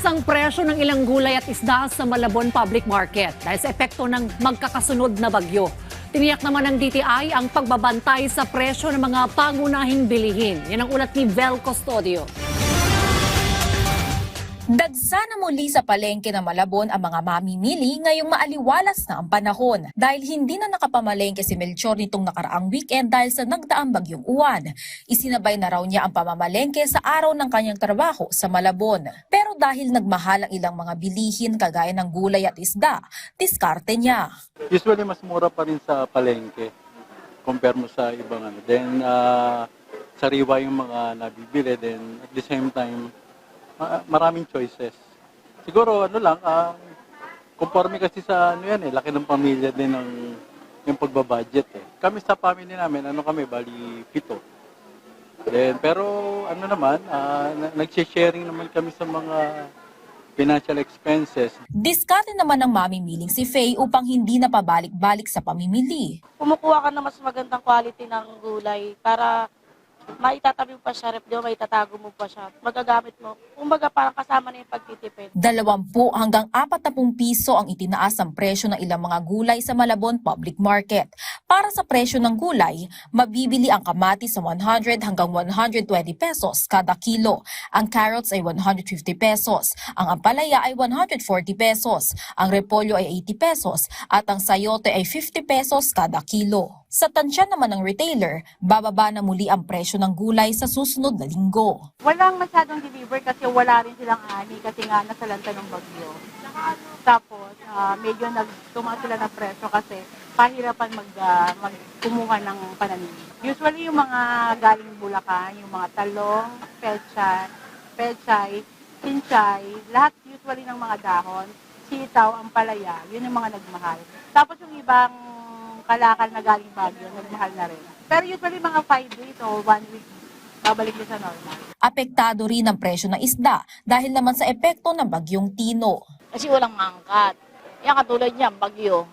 ang presyo ng ilang gulay at isda sa Malabon Public Market dahil sa epekto ng magkakasunod na bagyo. Tiniyak naman ng DTI ang pagbabantay sa presyo ng mga pangunahing bilihin. Yan ang ulat ni Vel Custodio. Dagsa na muli sa palengke ng Malabon ang mga mamimili ngayong maaliwalas na ang panahon dahil hindi na nakapamalengke si Melchor nitong nakaraang weekend dahil sa nagdaang bagyong uwan. Isinabay na raw niya ang pamamalengke sa araw ng kanyang trabaho sa Malabon. Pero dahil nagmahal ang ilang mga bilihin kagaya ng gulay at isda, diskarte niya. Usually mas mura pa rin sa palengke compare mo sa ibang ano. Then sariwa yung mga nabibili, then at the same time maraming choices. Siguro ano lang, conforme kasi sa ano yan laki ng pamilya din ng yung pagbabudget Kami sa family namin, bali 7. Then pero ano naman, nag-sharing naman kami sa mga financial expenses. Diskarte naman ng mamimiling si Faye upang hindi na pabalik-balik sa pamimili. Kumukuha ka na mas magandang quality ng gulay para maitatabi mo pa siya, rep, maitatago mo pa siya, magagamit mo. Kumbaga parang kasama na yung pagtitipid. 20 hanggang 40 piso ang itinaas ang presyo ng ilang mga gulay sa Malabon Public Market. Para sa presyo ng gulay, mabibili ang kamatis sa 100 hanggang 120 pesos kada kilo. Ang carrots ay 150 pesos, ang ampalaya ay 140 pesos, ang repolyo ay 80 pesos at ang sayote ay 50 pesos kada kilo. Sa tansya naman ng retailer, bababa na muli ang presyo ng gulay sa susunod na linggo. Walang masyadong deliver kasi wala rin silang ani kasi nga nasalanta ng bagyo. Tapos medyo nagtumaas sila ng presyo kasi pahirapan kumuha ng pananim. Usually yung mga galing Bulacan, yung mga talong, pechay, kinchay, lahat usually ng mga dahon, sitaw, ampalaya, yun yung mga nagmahal. Tapos yung ibang kalakal na galing Baguio, nagmahal na rin. Pero usually mga 5 days o 1 week, babalik din sa normal. Apektado rin ang presyo ng isda dahil naman sa epekto ng bagyong Tino. Kasi walang mangkat. Yan katulad niyan, bagyo.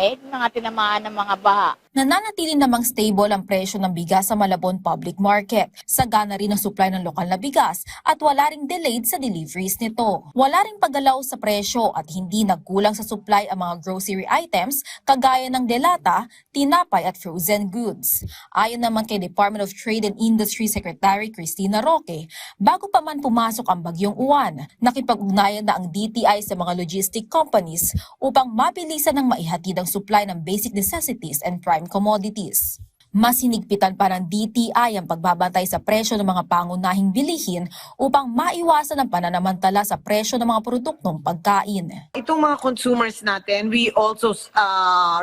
Mga tinamaan ng mga baha. Nananatili namang stable ang presyo ng bigas sa Malabon Public Market. Sagana rin ang supply ng lokal na bigas at wala ring delayed sa deliveries nito. Wala ring paggalaw sa presyo at hindi nagkulang sa supply ang mga grocery items kagaya ng delata, tinapay at frozen goods. Ayon naman kay Department of Trade and Industry Secretary Cristina Roque, bago pa man pumasok ang bagyong uwan, nakipag-ugnayan na ang DTI sa mga logistic companies upang mabilisan ng maihatid ang supply ng basic necessities and prime commodities. Mas hinigpitan pa ng DTI ang pagbabantay sa presyo ng mga pangunahing bilihin upang maiwasan ang pananamantala sa presyo ng mga produktong pagkain. Itong mga consumers natin, we also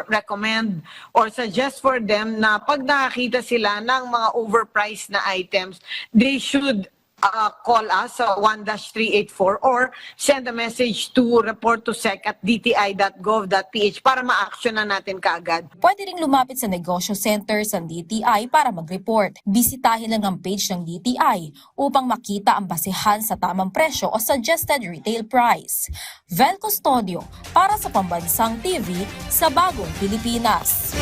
recommend or suggest for them na pag nakakita sila ng mga overpriced na items, they should call us sa 1-384 or send a message to report2sec@dti.gov.ph para ma-action na natin kaagad. Pwede ring lumapit sa negosyo centers ng DTI para mag-report. Bisitahin lang ang page ng DTI upang makita ang basehan sa tamang presyo o suggested retail price. Vel Custodio para sa Pambansang TV sa Bagong Pilipinas.